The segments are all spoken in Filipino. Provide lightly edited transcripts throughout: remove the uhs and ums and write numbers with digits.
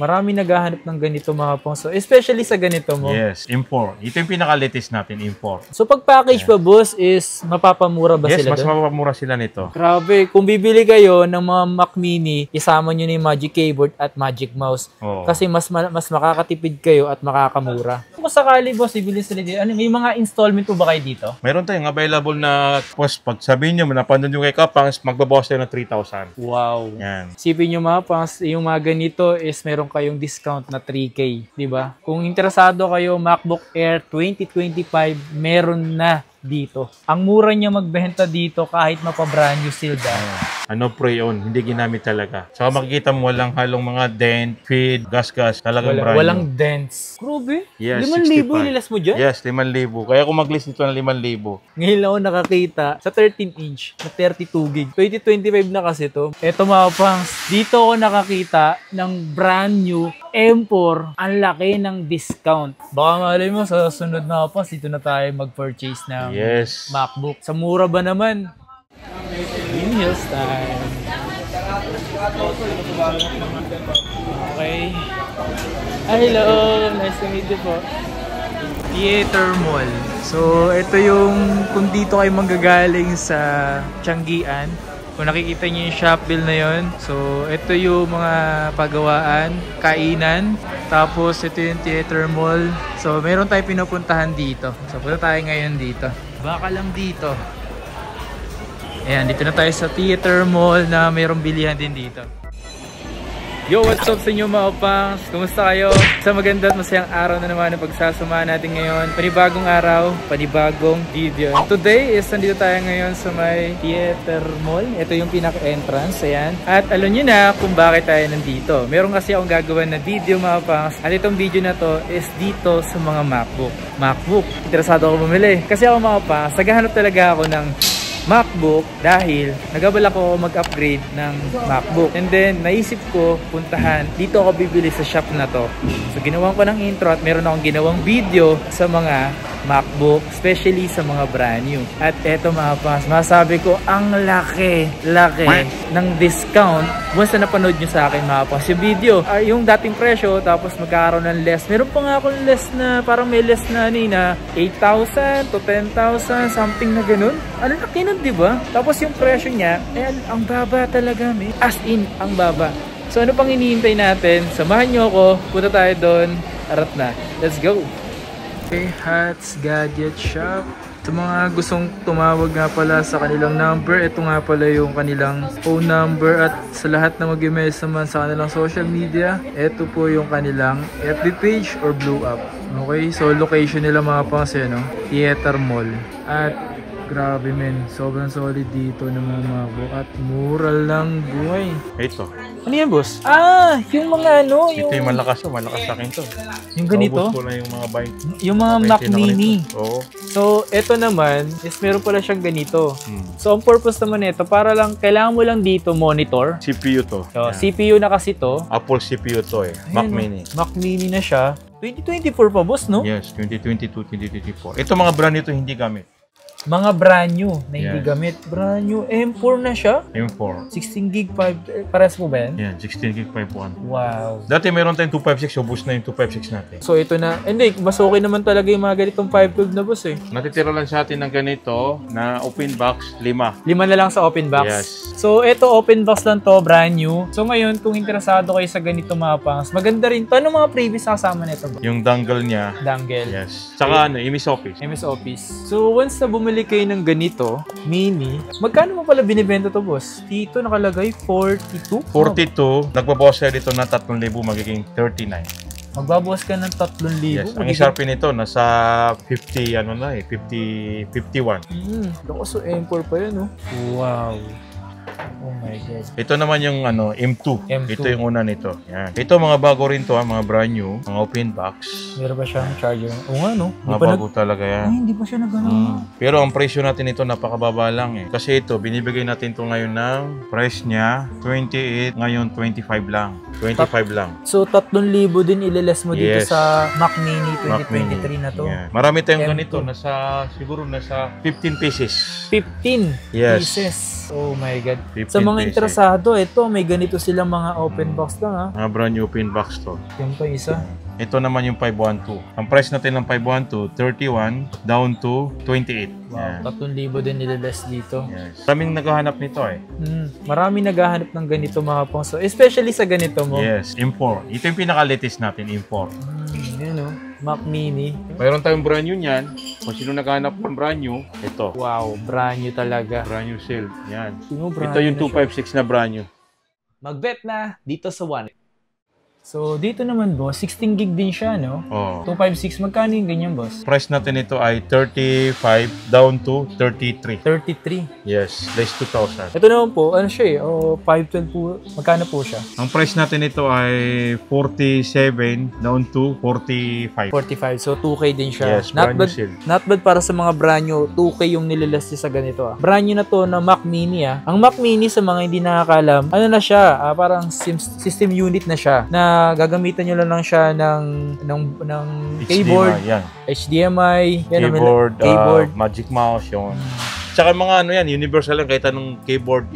Marami naghahanap ng ganito mga pangso. Especially sa ganito mo. Yes, import. Ito yung pinaka-latest natin, import. So pag package pa boss is mapapamura ba sila Yes, mas doon? mapapamura sila nito. Grabe, kung bibili kayo ng mga Mac Mini, isama nyo na yung Magic Keyboard at Magic Mouse. Oo. Kasi mas makakatipid kayo at makakamura. Kung sakali boss, ibili sila dito. Ano, may mga installment po ba kayo dito? Mayroon tayong available na post. Pag sabihin nyo, napanood nyo kay Kapangs, magbabawas tayo ng 3,000. Wow. Yan. Sipin nyo mga pangs, yung mga ganito is meron kayong discount na 3K, di ba? Kung interesado kayo MacBook Air 2025, meron na dito. Ang mura niya magbenta dito kahit mapa-brand new sealed. Ano pre-owned, hindi ginamit talaga. Saka makikita mo walang halong mga dent, feed, gas, talagang brand new. Walang dents. Grabe. Yes, 5,000 65. nilas mo dyan? Yes, 5,000. Kaya kung mag-list ito ng 5,000. Ngayon lang ako nakakita sa 13-inch na 32 gig. 2025 na kasi to. Eto mga pangs, dito ako nakakita ng brand new M4. Ang laki ng discount. Baka malay mo sa sunod na pangs, dito na tayo mag-purchase ng MacBook. Sa mura ba naman? Green Hills time. Okay. Hello! Nice to meet you po. Theater Mall. So, ito yung kung dito kayo manggagaling sa Tianggian. Kung nakikita niyo yung shop bill na yon. So, ito yung mga pagawaan, kainan. Tapos, ito yung Theater Mall. So, meron tayong pinupuntahan dito. So, punta tayo ngayon dito. Baka lang dito. Ayan, dito na tayo sa Theater Mall na mayroong bilihan din dito. Yo, what's up sa inyo mga pangs? Kumusta kayo? Sa maganda at masayang araw na naman na pagsasamahan natin ngayon. Panibagong araw, panibagong video. Today is nandito tayo ngayon sa may Theater Mall. Ito yung pinaka-entrance, ayan. At alam nyo na kung bakit tayo nandito. Meron kasi akong gagawa na video mga pangs. At itong video na to is dito sa mga MacBook. Interesado ako bumili. Kasi ako mga pangs, naghahanap talaga ako ng MacBook dahil nagabala ko mag-upgrade ng MacBook. And then, naisip ko, puntahan, dito ako bibili sa shop na to. So, ginawan ko ng intro at meron akong ginawang video sa mga MacBook, especially sa mga brand new. At eto mga pangs, masabi ko, ang laki ng discount once na napanood nyo sa akin mga pangs. Yung video, yung dating presyo, tapos magkakaroon ng less. Meron pa nga akong less na, parang may less na 8,000 to 10,000, something na ganun. Ano laki nun, diba? Tapos yung presyo niya, ang baba talaga, may. As in, ang baba. So ano pang hinihintay natin? Samahan nyo ako, punta tayo doon. Arat na. Let's go! Okay, Hats Gadget Shop. Sa mga gustong tumawag nga pala sa kanilang number, ito nga pala yung kanilang phone number at sa lahat na mag-message naman sa kanilang social media, ito po yung kanilang FB page or blow up. Okay, so location nila mga pansin, no? Theater Mall. At grabe men, sobrang solid dito ng mga MacBook at mura lang buhay. Ito. Ano yan boss? Yung mga Ito yung malakas sa akin to. Yung ganito? Naubos ko na yung mga bike. Yung mga Mac Mini. Oo. So, ito naman is meron pala siyang ganito. So, ang purpose naman nito, para lang, kailangan mo lang dito monitor. CPU to. So, CPU na kasi to. Apple CPU to eh. Mac Mini. Mac Mini na siya. 2024 pa boss, no? Yes, 2022, 2024. Ito mga brand nito hindi gamit. Mga brand new na hindi gamit. Brand new. M4 na siya. M4. 16 gig 5. Pares mo ba yan? Yan, 16 gig 5.1. Wow. Dati meron tayong 256, ubus na yung 256 natin. So ito na. Hindi, mas okay naman talaga yung mga ganitong 512 na boss eh. Natitira lang sa atin ng ganito na open box, 5. 5 na lang sa open box. Yes. So ito open box lang to, brand new. So ngayon, kung interesado kayo sa ganito mga pangs, maganda rin to. Ano mga previous na kasama nito ba? Yung dongle niya. Dongle. Yes. Saka MS Office. MS Office. So once na bumili kayo ng ganito, mini, magkano mo pala binibenta to boss? Dito nakalagay 42? 42. Nagbabawas siya dito na 3,000, magiging 39. Magbabawas ka ng 3,000. Yes. Ang SRP nito, nasa 50, 51. Loko, so M4 pa yun, no? Wow. Oh my God. Ito naman yung M2. M2. Ito yung una nito. Yan. Ito mga bago rin to, mga brand new, mga open box. Meron ba siyang charger? Oo nga, no? Mga bago talaga yan. Ay, hindi pa siya nagano. Pero ang presyo natin ito napakababa lang eh. Kasi ito, binibigay natin to ngayon ng price niya 28, ngayon 25 lang. 25 lang. So 3,000 din ililes mo dito Yes. sa Mac Mini Mac 2023 Mini. na to. Yeah. Marami tayong M2. ganito, siguro nasa 15 pieces. 15 Yes. pieces. Oh my God. 15 Sa mga pesos. interesado, ito, may ganito silang mga open box lang ha. Mga brand new open box to. Yan pa isa. Ito naman yung 512. Ang price natin ng 512, 31 down to 28. Wow, Yan. 3,000 din nililess dito. Yes. Maraming naghahanap nito eh. Marami naghahanap ng ganito mga pangso. Especially sa ganito mo. Yes, M4. Ito yung pinaka-latest natin, M4. Yan o. Mac Mini. Mayroon tayong brand new niyan. Kung sino naghahanap ng brand new, ito. Wow, brand new talaga. Brand new sale. Yan. Brand Ito yung new na 256 na brand new. Mag-bet na dito sa One. So, dito naman boss, 16 gig din siya, no? Oh. 256, magkano yung ganyan, boss? Price natin ito ay 35 down to 33. 33. Yes, less 2,000. Ito naman po, ano siya eh, 512 po, magkano po siya? Ang price natin ito ay 47 down to 45. 45, so 2K din siya. Yes, brand new sale. Not bad para sa mga brand new, 2K yung nililas niya sa ganito ah. Brand new na to na Mac Mini ah. Ang Mac Mini sa mga hindi nakakalam, ano na siya, parang system unit na siya, na gagamitan nyo lang siya ng keyboard, yan. HDMI, yan, Keyboard, Magic Mouse, yun. Tsaka mga ano yan, universal lang, kahit anong keyboard,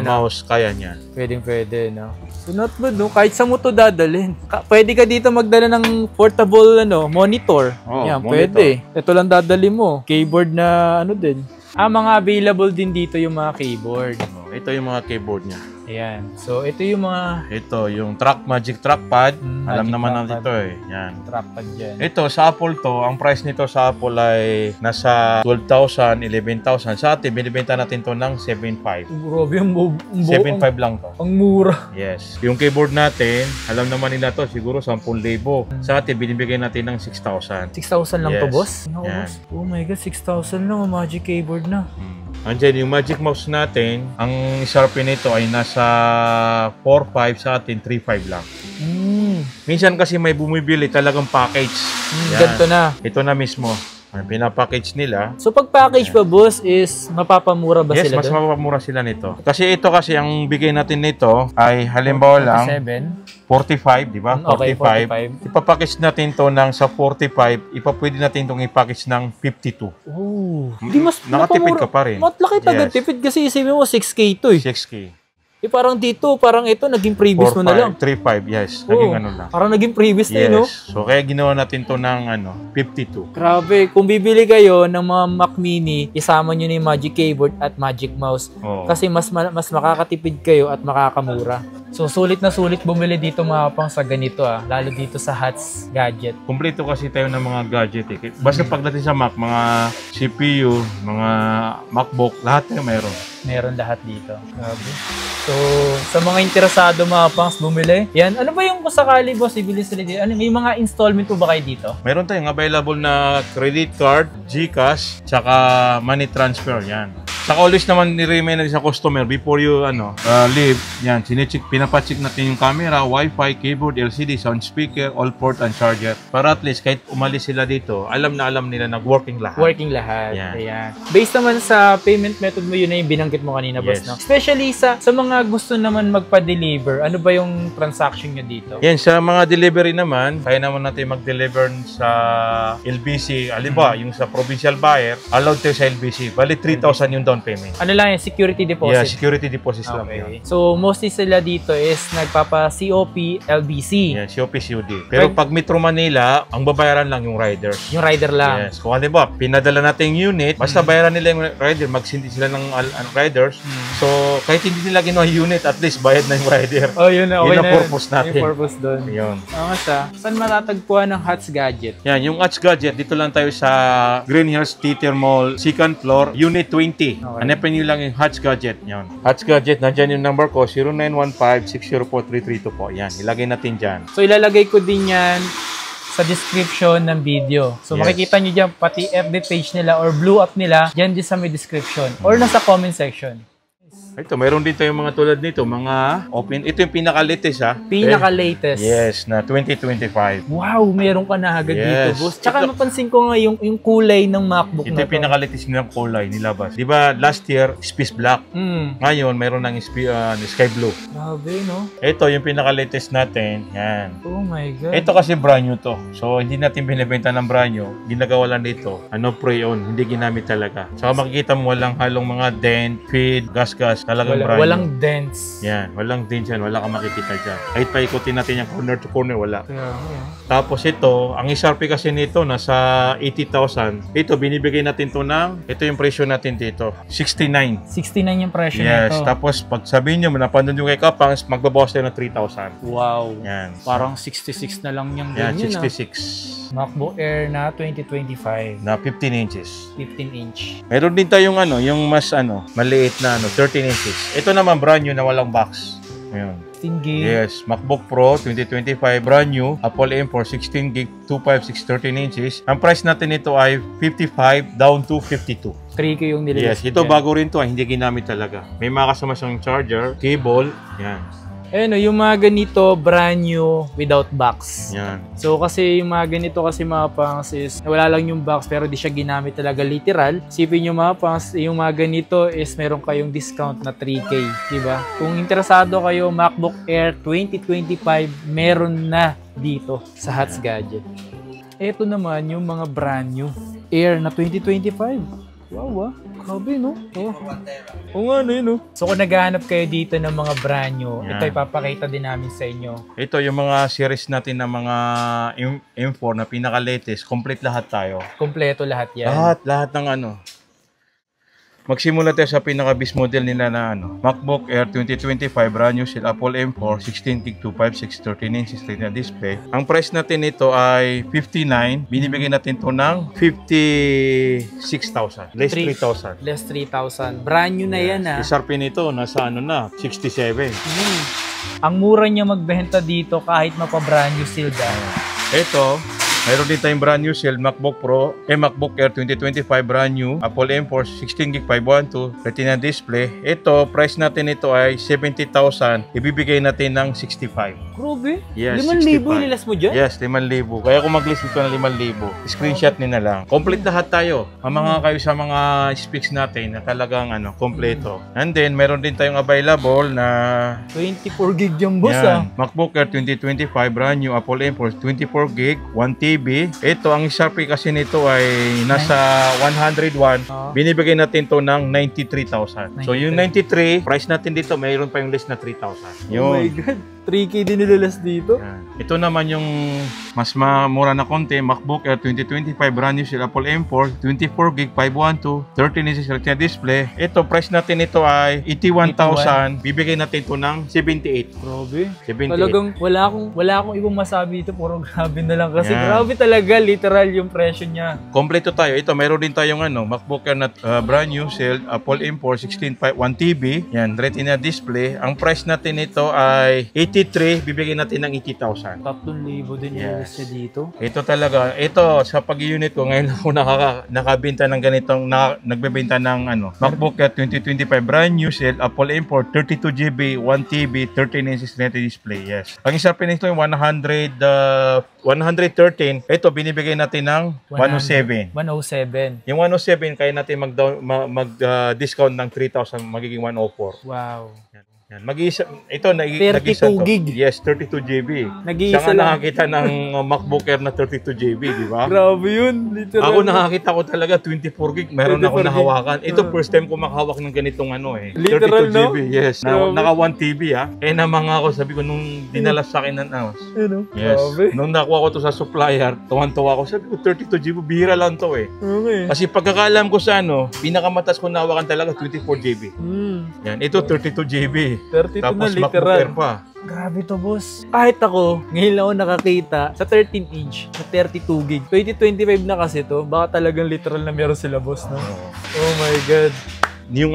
mouse, kaya niyan. Pwede, no? So not bad, no? Kahit sa mo to dadalhin. Pwede ka dito magdala ng portable monitor. Yan, monitor. pwede. Ito lang dadali mo. Keyboard na ano din. Mga available din dito yung mga keyboard. Ito yung mga keyboard niya. Ayan. So, ito yung mga... Ito, yung Magic Trackpad. Alam Magic naman Trackpad. natin ito eh. Yan. Trackpad dyan. Ito, sa Apple to, ang price nito sa Apple ay nasa 12,000, 11,000. Sa atin, binibenta natin to ng 7,500. Grabe, ang 7,500 lang to. Ang mura. Yes. Yung keyboard natin, alam naman nila to, siguro 10,000. Sa atin, binibigay natin ng 6,000. 6,000 lang to, Yes. boss? Yan. Boss. Oh my God, 6,000 lang ang Magic Keyboard na. Andyan, yung Magic Mouse natin, ang Sharpie nito ay nasa 4,500, sa atin 3,500 lang. Minsan kasi may bumibili talagang package. Yan. Ganito na. Ito na mismo. Ang pinapackage nila. So, pag package pa, boss, is mapapamura ba Yes, sila mas doon? mapapamura sila nito. Kasi ito kasi, ang bigay natin nito ay halimbawa lang 45, di ba? Okay, 45. Ipapackage natin to ng sa 45, pwede natin itong ipackage ng 52. Oh. Di mas Nakatipid mapamura. ka pa rin. Laki talaga Yes. tipid kasi isipin mo 6K to eh. 6K. Parang dito, parang ito, naging previous mo na lang. 3,500, yes. Naging ano lang. Parang naging previous na Yes. yun, no? So, kaya ginawa natin to ng 52. Grabe, kung bibili kayo ng mga Mac Mini, isama nyo na yung Magic Keyboard at Magic Mouse. Oo. Kasi mas makakatipid kayo at makakamura. So, sulit na sulit bumili dito mga pang sa ganito ah. Lalo dito sa Hats Gadget. Kumpleto kasi tayo ng mga gadget eh. Basta pagdating sa Mac, mga CPU, mga MacBook, lahat tayo mayroon. Meron lahat dito. Grabe. So, sa mga interesado mga pangs bumili, yan. Ano ba yung kung sakali boss, ibili sila dito? Ano, may mga installment po ba kayo dito? Mayroon tayong available na credit card, GCash, tsaka money transfer, yan. Saka always naman ni-remind natin sa customer before you leave, yan, pinapacheck natin yung camera, Wi-Fi, keyboard, LCD, sound speaker, all port and charger. Para at least kahit umalis sila dito, alam nila na working lahat. Working lahat. Yan. Ayan. Based naman sa payment method mo, yun na yung binanggit mo kanina, boss, Yes. no? Especially sa mga gusto naman magpa-deliver, ano ba yung transaction nyo dito? Yan, sa mga delivery naman, kaya naman natin mag-deliver sa LBC. Halimbawa, yung sa provincial buyer, allowed tayo sa LBC. Bali, 3,000 yung down payment. Ano lang yung security deposit? Yeah, security deposit lang Okay. yun. So, mostly sila dito is nagpapa-COP, LBC. Yan, COP, COD. Pero pag Metro Manila, ang babayaran lang yung rider. Yung rider lang. Yes. Kung halimbawa, pinadala natin yung unit, basta bayaran nila yung rider, magsindi sila ng riders. So, kahit hindi nila ginawa yung unit, at least bayad na yung rider. Oh, yun na. Okay Yun ang na purpose natin. Yung purpose doon. Yun. Saan matatagpuan ng Hats Gadget? Yan, yung Hats Gadget, dito lang tayo sa Greenhills Theater Mall, second floor, Unit 20. Okay. Hanapin nyo lang yung Hats Gadget. Yan. Hats Gadget, nandyan yung number ko, 0915-604-332 po. Yan, ilagay natin dyan. So, ilalagay ko din yan sa description ng video. So, Yes. makikita nyo dyan pati FB page nila or blue up nila, dyan din sa may description or nasa comment section. Ito, mayroon din tayong mga tulad nito, mga open. Ito yung pinaka-latest ha. Pinaka-latest. Yes, na 2025. Wow, meron ka na agad dito, Yes. boss. Tsaka Ito- napansin ko nga yung kulay ng MacBook Ito na yung to. pinaka-latest nilang kulay nilabas. Di ba last year, Space Black. Ngayon, mayroon ng Sky Blue. Grabe, no? Ito yung pinaka-latest natin. Yan. Oh my God. Ito kasi brand new to. So, hindi natin binibenta ng brand new. Ginagawa lang dito. Pre-owned. Hindi ginamit talaga. Saka makikita mo walang halong mga dent, feed, gas-gas. Yes, talagang brand new. Walang dents. Yan, walang dents yan. Wala kang makikita dyan. Kahit paikutin natin yung corner to corner, wala. Tapos ito, ang SRP kasi nito, nasa 80,000. Ito, binibigay natin to ng, ito yung presyo natin dito, 69. 69 yung presyo Yes, nito. tapos pag sabihin nyo, napanood nyo kay Kapangs, magbabawas tayo ng 3,000. Wow. Yan. Parang 66 na lang yung Yan, ganyan. 66. MacBook Air na 2025. Na 15 inches. 15 inch. Meron din tayong yung mas maliit na 13 inches. Ito naman brand new na walang box. Ayun. 16 gig. Yes, MacBook Pro 2025 brand new, Apple M4 16 gig, 256 13 inches. Ang price natin nito ay 55 down to 52. 3K yung nililist. Yes, ito bago rin to, hindi ginamit talaga. May mga kasama siyang charger, cable, yan. Ayun, yung mga ganito brand new without box. Yan. So kasi yung mga ganito kasi mga pangs is wala lang yung box pero di siya ginamit talaga literal. Sipin yung mga pangs, yung mga ganito is meron kayong discount na 3K, di ba? Kung interesado kayo MacBook Air 2025, meron na dito sa Hats Gadget. Ito naman yung mga brand new Air na 2025. Wow, grabe, no? Oo nga, no, yun, no? So, kung naghahanap kayo dito ng mga brand new, ito ipapakita din namin sa inyo. Ito yung mga series natin ng mga M4 na pinaka-latest. Complete lahat tayo. Kompleto lahat yan. Lahat ng Magsimula tayo sa pinaka-base model nila na MacBook Air 2025 brand new sila Apple M4 16 gig 256 13 inches Retina display. Ang price natin nito ay 59. Binibigay natin to ng 56,000. Less 3,000. Less 3,000. Brand new na yan, ha? SRP nito nasa 67. Ang mura niya magbenta dito kahit mapa-brand new still Ito, mayroon din tayong brand new sale, MacBook Pro, MacBook Air 2025 brand new, Apple M4 16 gig 512 Retina display. Ito, price natin ito ay 70,000. Ibibigay natin ng 65. Grabe. Yes, 5,000 65. nilas mo dyan? Yes, 5,000. Kaya kung mag-list ito ng 5,000, screenshot nyo na lang. Complete lahat tayo. Mga kayo sa mga specs natin na talagang kompleto. And then, meron din tayong available na 24 gig yung boss, ha? MacBook Air 2025 brand new, Apple M4 24 gig, 1 TB. Ito, ang SRP kasi nito ay nasa 101. Binibigay natin to ng 93,000. So, yung 93, price natin dito, mayroon pa yung list na 3,000. Oh my God. 3K din nilalas dito. Yan. Ito naman yung mas mura na konti, MacBook Air 2025 brand new sila Apple M4 24 gig 512 13 inches Retina display. Ito, price natin ito ay 81,000. Bibigay natin ito ng 78. Grabe. 78. Talagang wala akong ibang masabi dito. Puro grabe na lang. Kasi grabe talaga, literal yung presyo niya. Kompleto tayo. Ito, mayroon din tayong MacBook Air na brand new sale, Apple M4 16 1 TB. Yan, Retina display. Ang price natin ito ay 83, bibigyan natin ng 80,000. 3,000 din yung list niya dito. Ito talaga, ito sa pag-unit ko, ngayon ako nakabenta ng ganitong, nagbebenta ng MacBook Air 2025 brand new sale, Apple M4 32GB, 1TB, 13 inches Retina display. Yes. Ang isa nito yung 113. Ito, binibigay natin ng 107. 107. Yung 107, kaya natin mag-discount ng 3,000, magiging 104. Wow. Yan. Mag-iisa, ito, 32 gig. Yes, 32 GB. Nag-iisa Saka lang. nakakita ng MacBook Air na 32 GB, di ba? Grabe yun. Literal. Ako nakakita ko talaga 24 gig. Meron 24 ako gig. nahawakan. Ito, first time ko makahawak ng ganitong Literal, 32 no? GB, yes. Grabe. Naka 1 TB, namang ako, sabi ko, nung dinala sa akin ng yes. Grabe. Nung nakuha ko to sa supplier, tuwan-tuwa ko. Sabi ko, 32 GB, bihira lang to Okay. Kasi pagkakaalam ko sa pinakamatas ko nahawakan talaga 24 GB. Yan, ito 32 GB. 32 Tapos na MacBook literal. Air pa. Grabe to, boss. Kahit ako, ngayon lang ako nakakita sa 13 inch na 32 gig. 2025 na kasi to. Baka talagang literal na meron sila, boss, no? Oh my God. Yung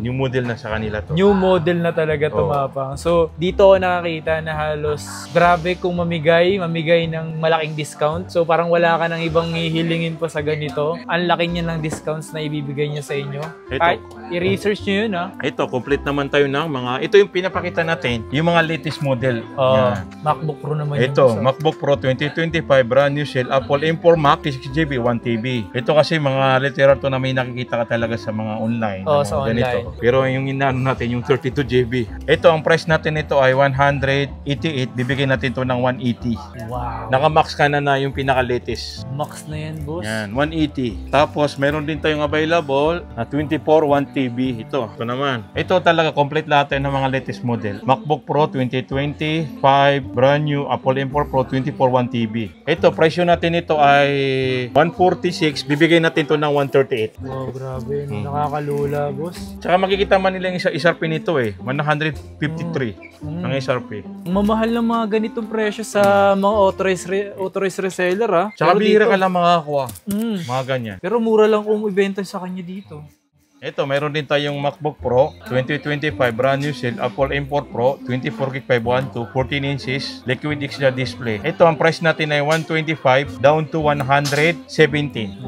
new model na sa kanila to. New model na talaga to, mapang. So, dito ako nakakita na halos grabe kung mamigay ng malaking discount. So, parang wala ka ng ibang hihilingin pa sa ganito. Ang laki niya ng discounts na ibibigay niya sa inyo. Kahit i-research nyo yun, ha? Ito, complete naman tayo ng ito yung pinapakita natin, yung mga latest model. Yan. MacBook Pro naman Ito, MacBook Pro 2025 brand new sale, Apple M4 Max 6GB, 1TB. Ito kasi mga literal to na may nakikita ka talaga sa mga online. Oo, ng sa mga ganito. online. Pero yung inaano natin, yung 32 GB. Ito, ang price natin ito ay 188. Bibigyan natin to ng 180. Wow. Naka-max ka na yung pinaka-latest. Max na yan, boss. Yan, 180. Tapos, meron din tayong available na 24 1TB. Ito naman. Ito talaga, complete lahat ng mga latest model. MacBook Pro 2020, 5, brand new, Apple M4 Pro 24 1TB. Ito, presyo natin ito ay 146. Bibigay natin to ng 138. Wow, grabe. Nakakalula, boss. Tsaka makikita man nila yung SRP nito 153 ang SRP. Mamahal ng mga ganitong presyo sa mga authorized reseller, ha? Tsaka Pero bihira dito- ka lang makakakuha. Mm. Mga ganyan. Pero mura lang kung ibenta sa kanya dito. Ito, meron din tayong MacBook Pro 2025 brand new sale, Apple M4 Pro 24GB 512, 14 inches liquid XDR display. Ito, ang price natin ay 125 down to 117.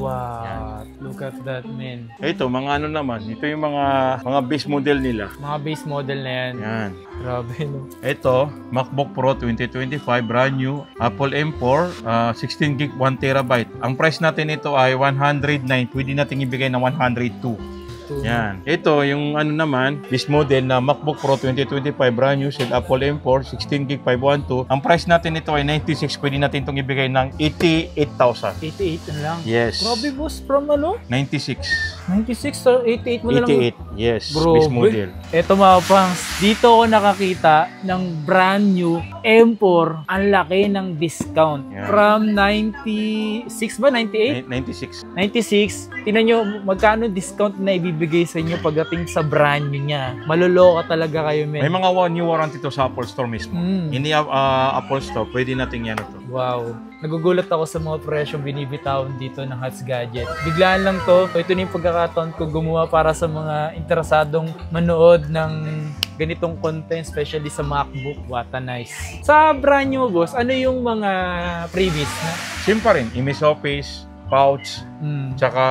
Wow, look at that, man. Ito, mga ano naman, ito yung mga base model nila. Mga base model na yan. Yan. Grabe, no? Ito, MacBook Pro 2025 brand new, Apple M4 16GB 1TB. Ang price natin ito ay 109, pwede natin ibigay ng 102. Yan. Ito, yung ano naman, this model na MacBook Pro 2025 brand new set Apple M4 16GB 512. Ang price natin ito ay 96. Pwede natin itong ibigay ng 88,000. 88 na lang. Yes. Grabe, boss. From ano? 96. 96 to 88 mo na lang. 88. Yes. Bro, This model. Eto mga pangs, dito ako nakakita ng brand new M4. Ang laki ng discount. Yeah. From 96 ba? 98? 96. 96. Tingnan nyo magkano discount na ibibigay sa inyo pagdating sa brand new niya. Maloloka talaga kayo, men. May mga new warranty to sa Apple Store mismo. Hindi Apple Store, pwede natin yan ito. Wow. Nagugulat ako sa mga presyong binibitawan dito ng Hats Gadget. Biglaan lang to. Ito na yung pagkakataon ko gumawa para sa mga interesadong manood ng ganitong content, especially sa MacBook. What a nice. Sa brand new, boss, ano yung mga previous na? Same pa rin. Image Office, pouch, tsaka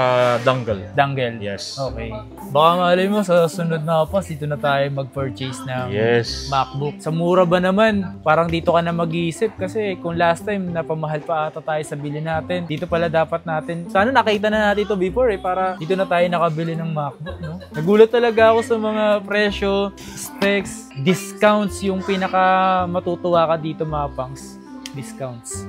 dongle. Dongle. Yes. Okay. Baka malay mo, sa sunod na pas, dito na tayo mag-purchase ng Yes. MacBook. Sa mura ba naman? Parang dito ka na mag-iisip kasi kung last time napamahal pa ata tayo sa bili natin, dito pala dapat natin. Sana nakita na natin ito before para dito na tayo nakabili ng MacBook, no? Nagulat talaga ako sa mga presyo, specs, discounts yung pinaka matutuwa ka dito, mga pangs. Discounts.